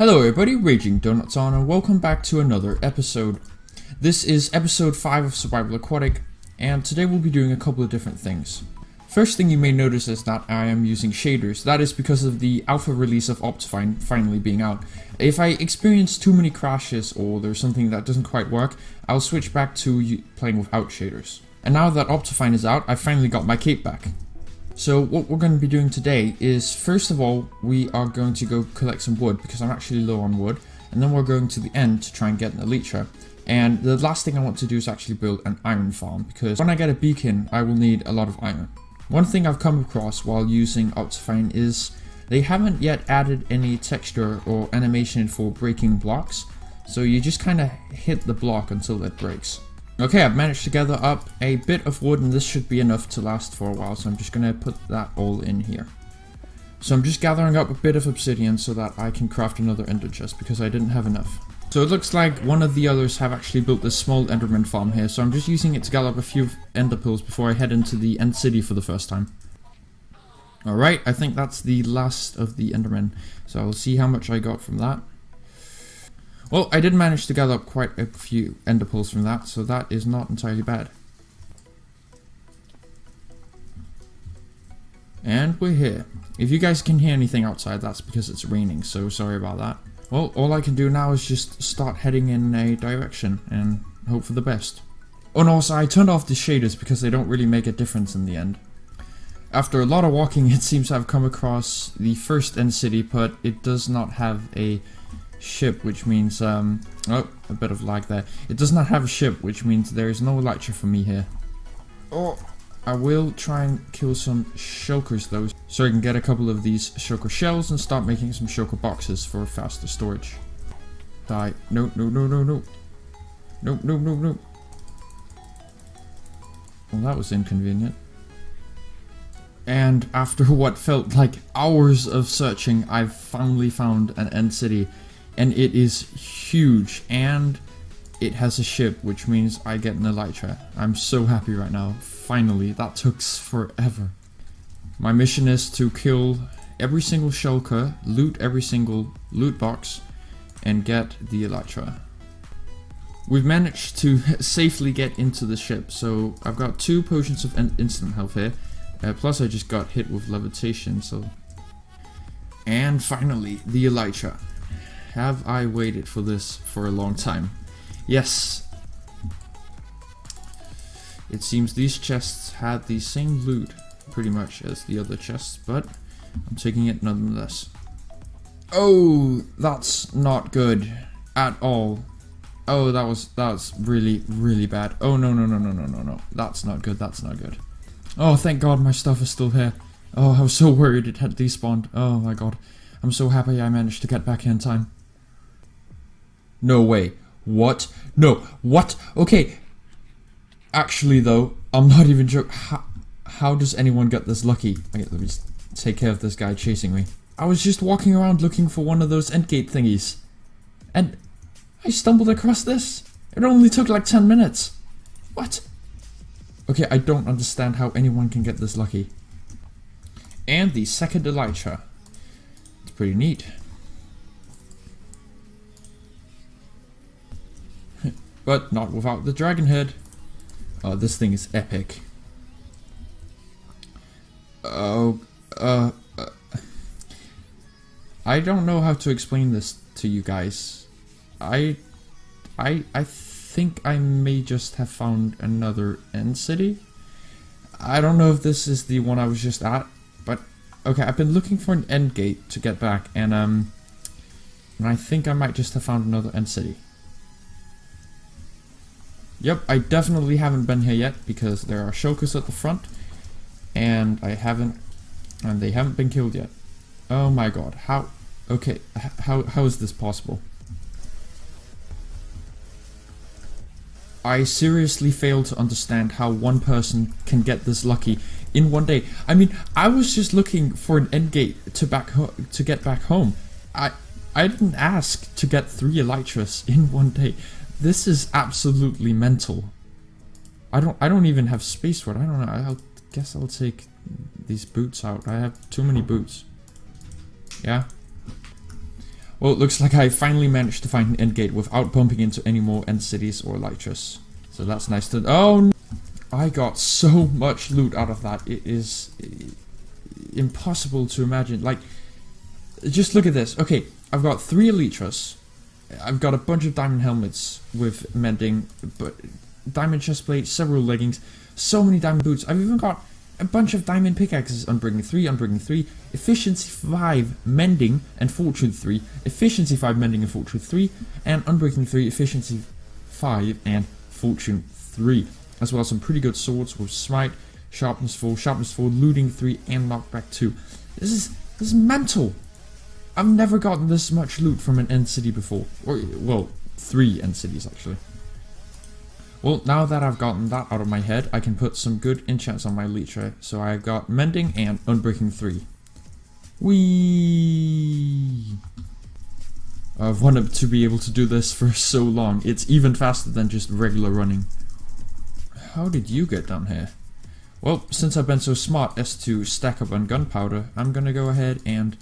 Hello everybody, Raging Donuts on, and welcome back to another episode. This is episode 5 of Survival Aquatic, and today we'll be doing a couple of different things. First thing you may notice is that I am using shaders. That is because of the alpha release of Optifine finally being out. If I experience too many crashes or there's something that doesn't quite work, I'll switch back to playing without shaders. And now that Optifine is out, I finally got my cape back. So what we're going to be doing today is, first of all, we are going to go collect some wood because I'm actually low on wood, and then we're going to the end to try and get an elytra. And the last thing I want to do is actually build an iron farm, because when I get a beacon I will need a lot of iron. One thing I've come across while using Optifine is they haven't yet added any texture or animation for breaking blocks, so you just kind of hit the block until it breaks. Okay, I've managed to gather up a bit of wood, and this should be enough to last for a while, so I'm just going to put that all in here. So I'm just gathering up a bit of obsidian so that I can craft another ender chest, because I didn't have enough. So it looks like one of the others have actually built this small enderman farm here, so I'm just using it to gather up a few ender pearls before I head into the end city for the first time. Alright, I think that's the last of the endermen, so I'll see how much I got from that. Well, I did manage to gather up quite a few ender pearls from that, so that is not entirely bad. And we're here. If you guys can hear anything outside, that's because it's raining, so sorry about that. Well, all I can do now is just start heading in a direction and hope for the best. Oh no, also I turned off the shaders because they don't really make a difference in the end. After a lot of walking, it seems I've come across the first end city, but it does not have a ship, which means oh, a bit of lag there. It does not have a ship, which means there is no elytra for me here. Oh, I will try and kill some shulkers though, so I can get a couple of these shulker shells and start making some shulker boxes for faster storage. Die. No, no, no, no, no. No, no, no, no. Well, that was inconvenient. And after what felt like hours of searching, I've finally found an end city. And it is huge, and it has a ship, which means I get an elytra. I'm so happy right now. Finally, that took forever. My mission is to kill every single shulker, loot every single loot box, and get the elytra. We've managed to safely get into the ship, so I've got 2 potions of instant health here. Plus I just got hit with levitation, so... And finally, the elytra. Have I waited for this for a long time? Yes. It seems these chests had the same loot pretty much as the other chests, but I'm taking it nonetheless. Oh, that's not good at all. Oh, that was really, really bad. Oh no, no, no, no, no, no, no. That's not good, that's not good. Oh, thank God my stuff is still here. Oh, I was so worried it had despawned. Oh my God. I'm so happy I managed to get back here in time. No way. What? No. What? Okay. Actually, though, I'm not even joking. How does anyone get this lucky? Okay, let me just take care of this guy chasing me. I was just walking around looking for one of those endgate thingies, and I stumbled across this. It only took like 10 minutes. What? Okay, I don't understand how anyone can get this lucky. And the second elytra. It's pretty neat. But not without the dragon head. Oh, this thing is epic. Oh, I don't know how to explain this to you guys. I think I may just have found another end city. I don't know if this is the one I was just at, but okay, I've been looking for an end gate to get back, and I think I might just have found another end city. Yep, I definitely haven't been here yet because there are shulkers at the front, and they haven't been killed yet. Oh my God, how? Okay, how is this possible? I seriously fail to understand how one person can get this lucky in one day. I mean, I was just looking for an end gate to get back home. I didn't ask to get 3 elytras in one day. This is absolutely mental. I don't even have space for it. I don't know. I guess I'll take these boots out. I have too many boots. Yeah. Well, it looks like I finally managed to find an end gate without bumping into any more end cities or ELYTRAS. So that's nice to... Oh, I got so much loot out of that. It is impossible to imagine. Like, just look at this. Okay, I've got 3 ELYTRAS. I've got a bunch of diamond helmets with mending, but diamond chestplate, several leggings, so many diamond boots. I've even got a bunch of diamond pickaxes, unbreaking 3, efficiency 5, mending, and fortune 3, efficiency 5, mending, and fortune 3, and unbreaking 3, efficiency 5, and fortune 3. As well as some pretty good swords with smite, sharpness 4, looting 3, and knockback 2. This is mental. I've never gotten this much loot from an end city before. Or, well, 3 end cities actually. Well, now that I've gotten that out of my head, I can put some good enchants on my Elytra. So I've got mending and unbreaking 3. Whee! I've wanted to be able to do this for so long. It's even faster than just regular running. How did you get down here? Well, since I've been so smart as to stack up on gunpowder, I'm gonna go ahead and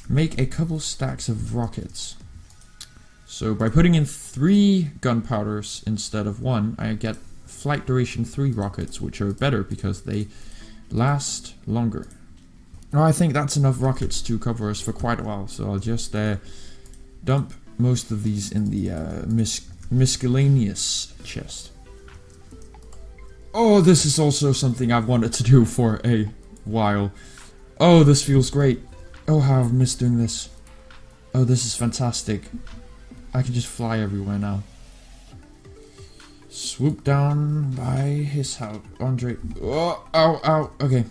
make a couple stacks of rockets. So by putting in 3 gunpowders instead of 1, I get flight duration 3 rockets, which are better because they last longer. Now I think that's enough rockets to cover us for quite a while, so I'll just dump most of these in the miscellaneous chest. Oh, this is also something I've wanted to do for a while. Oh, this feels great. Oh, how I've missed doing this. Oh, this is fantastic. I can just fly everywhere now. Swoop down by his house. Andre. Oh, ow, ow. Okay.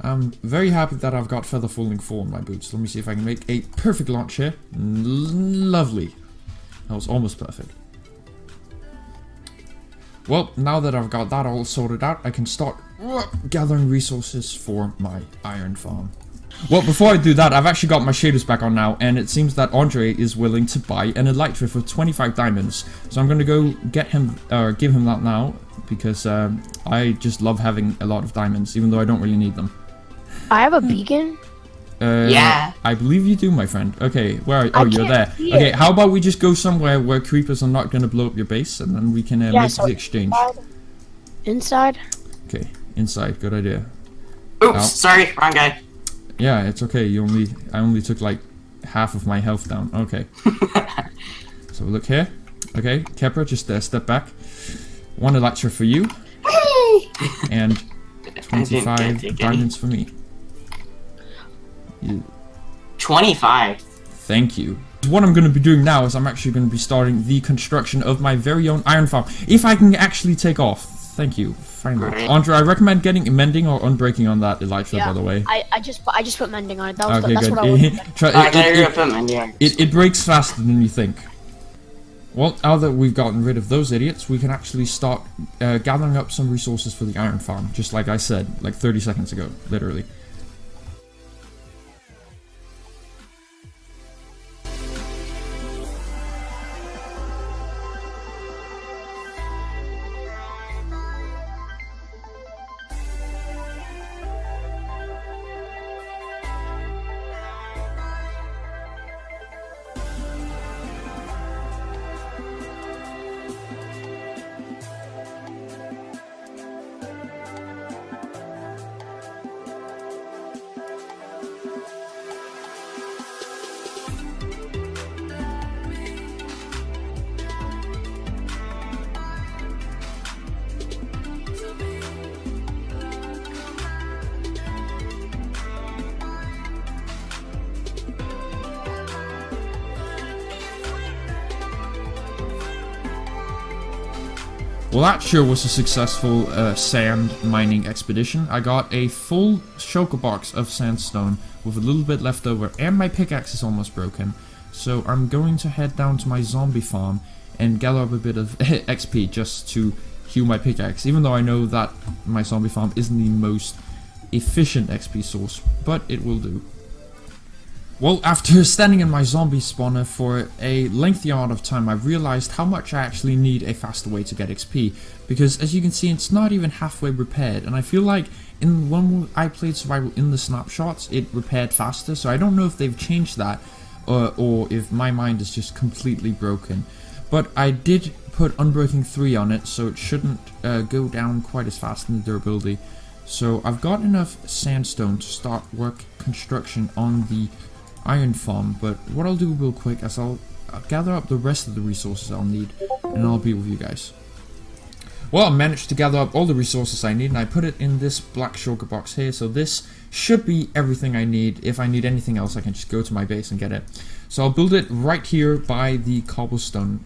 I'm very happy that I've got feather falling 4 on my boots. Let me see if I can make a perfect launch here. Lovely. That was almost perfect. Well, now that I've got that all sorted out, I can start gathering resources for my iron farm. Well, before I do that, I've actually got my shaders back on now, and it seems that Andre is willing to buy an Elytra for 25 diamonds. So I'm gonna go get him, give him that now, because I just love having a lot of diamonds, even though I don't really need them. I have a beacon. Yeah. I believe you do, my friend. Okay, where are you? Oh, you're there. Okay, how about we just go somewhere where creepers are not gonna blow up your base, and then we can make the exchange. Inside? Okay, inside. Good idea. Oops, sorry, wrong guy. Yeah, it's okay. I only took like half of my health down. Okay. So look here. Okay, Kepra, just step back. 1 Elytra for you. And 25 diamonds for me. 25. Thank you. What I'm going to be doing now is I'm actually going to be starting the construction of my very own iron farm. If I can actually take off. Thank you. Finally. Right. Andre, I recommend getting mending or unbreaking on that Elytra, by the way. I just put mending on it. That was okay, that's good. what I wanted. It breaks faster than you think. Well, now that we've gotten rid of those idiots, we can actually start gathering up some resources for the iron farm, just like I said, like 30 seconds ago, literally. Well, that sure was a successful sand mining expedition. I got a full shulker box of sandstone with a little bit left over, and my pickaxe is almost broken. So I'm going to head down to my zombie farm and gather up a bit of XP just to heal my pickaxe, even though I know that my zombie farm isn't the most efficient XP source, but it will do. Well, after standing in my zombie spawner for a lengthy amount of time, I realized how much I actually need a faster way to get XP, because as you can see, it's not even halfway repaired, and I feel like when I played survival in the snapshots, it repaired faster, so I don't know if they've changed that, or if my mind is just completely broken. But I did put Unbreaking 3 on it, so it shouldn't go down quite as fast in the durability. So I've got enough sandstone to start construction on the iron farm, but what I'll do real quick is I'll gather up the rest of the resources I'll need, and I'll be with you guys. Well, I managed to gather up all the resources I need, and I put it in this black shulker box here, so this should be everything I need. If I need anything else, I can just go to my base and get it. So I'll build it right here by the cobblestone,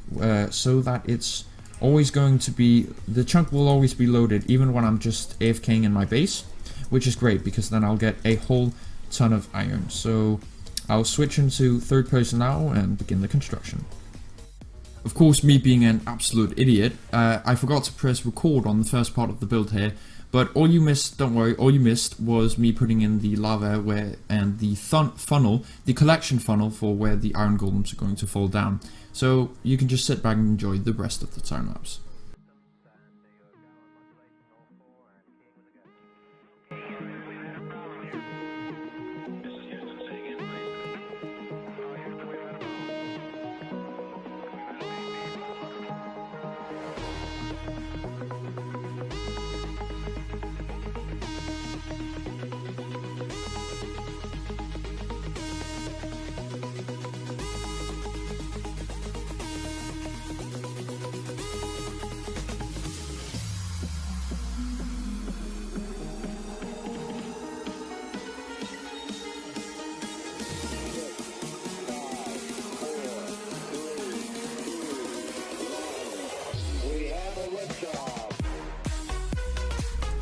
so that it's always going to be, the chunk will always be loaded, even when I'm just AFKing in my base, which is great, because then I'll get a whole ton of iron. So I'll switch into third person now and begin the construction. Of course, me being an absolute idiot, I forgot to press record on the first part of the build here, but all you missed, don't worry, all you missed was me putting in the lava and the funnel, the collection funnel for where the iron golems are going to fall down. So you can just sit back and enjoy the rest of the time lapse.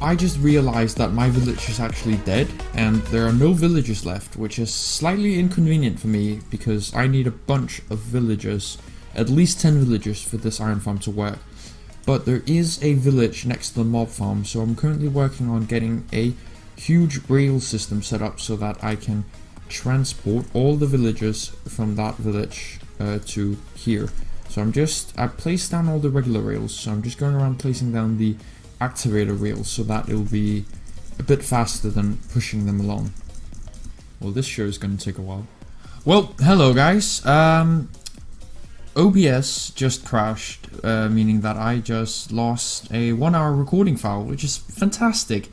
I just realized that my village is actually dead and there are no villagers left, which is slightly inconvenient for me because I need a bunch of villagers, at least 10 villagers for this iron farm to work. But there is a village next to the mob farm, so I'm currently working on getting a huge rail system set up so that I can transport all the villagers from that village to here. So I placed down all the regular rails, so I'm just going around placing down the activator rails so that it'll be a bit faster than pushing them along. Well, this show is going to take a while. Well, hello guys. OBS just crashed, meaning that I just lost a 1-hour recording file, which is fantastic.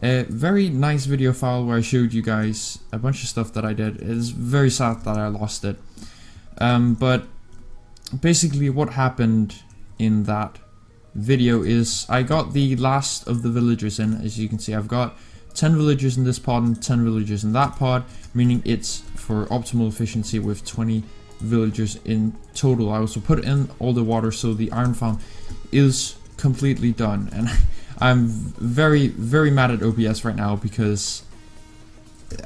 A very nice video file where I showed you guys a bunch of stuff that I did. It is very sad that I lost it. But basically what happened in that video is I got the last of the villagers in. As you can see, I've got 10 villagers in this pod and 10 villagers in that pod, meaning it's for optimal efficiency with 20 villagers in total. I also put in all the water, so the iron farm is completely done, and I'm very mad at OBS right now because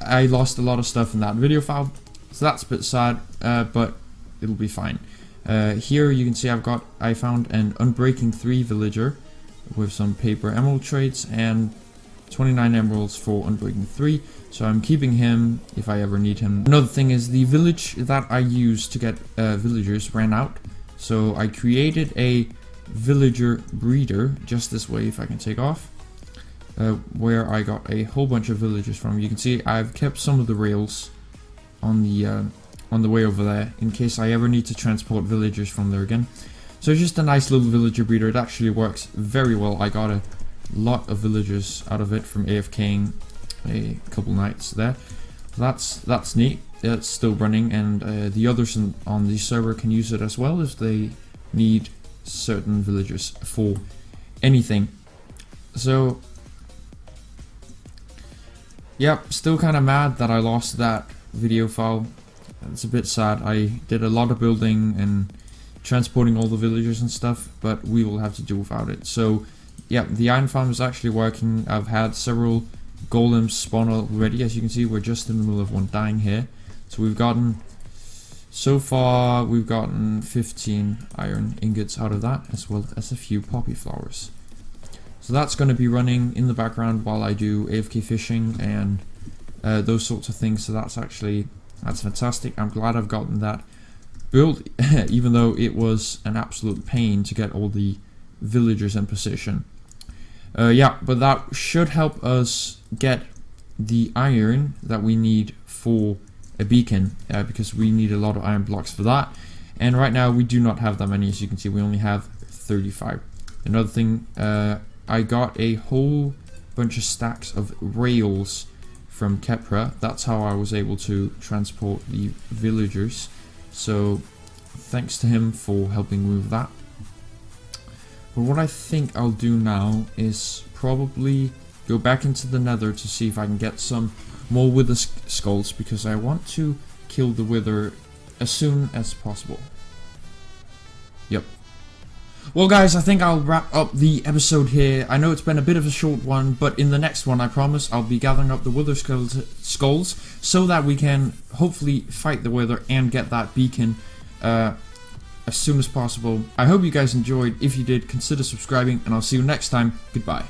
I lost a lot of stuff in that video file, so that's a bit sad, but it'll be fine. Here you can see I found an Unbreaking 3 villager with some paper emerald traits and 29 emeralds for Unbreaking 3, so I'm keeping him if I ever need him. Another thing is the village that I used to get villagers ran out, so I created a villager breeder just this way, if I can take off, where I got a whole bunch of villagers from. You can see I've kept some of the rails on the way over there in case I ever need to transport villagers from there again. So it's just a nice little villager breeder. It actually works very well. I got a lot of villagers out of it from AFKing a couple nights there. That's neat. It's still running, and the others on the server can use it as well if they need certain villagers for anything. So yep, still kind of mad that I lost that video file. It's a bit sad. I did a lot of building and transporting all the villagers and stuff, but we will have to do without it. So yeah, the iron farm is actually working. I've had several golems spawn already. As you can see, we're just in the middle of one dying here. So so far we've gotten 15 iron ingots out of that, as well as a few poppy flowers. So that's going to be running in the background while I do AFK fishing and those sorts of things. So that's fantastic. I'm glad I've gotten that built, even though it was an absolute pain to get all the villagers in position. Yeah, but that should help us get the iron that we need for a beacon because we need a lot of iron blocks for that. And right now we do not have that many, as you can see. We only have 35. Another thing, I got a whole bunch of stacks of rails from Kepra. That's how I was able to transport the villagers. So thanks to him for helping move that. But what I think I'll do now is probably go back into the nether to see if I can get some more wither skulls, because I want to kill the wither as soon as possible. Yep. Well guys, I think I'll wrap up the episode here. I know it's been a bit of a short one, but in the next one I promise I'll be gathering up the wither skulls so that we can hopefully fight the wither and get that beacon as soon as possible. I hope you guys enjoyed. If you did, consider subscribing, and I'll see you next time. Goodbye.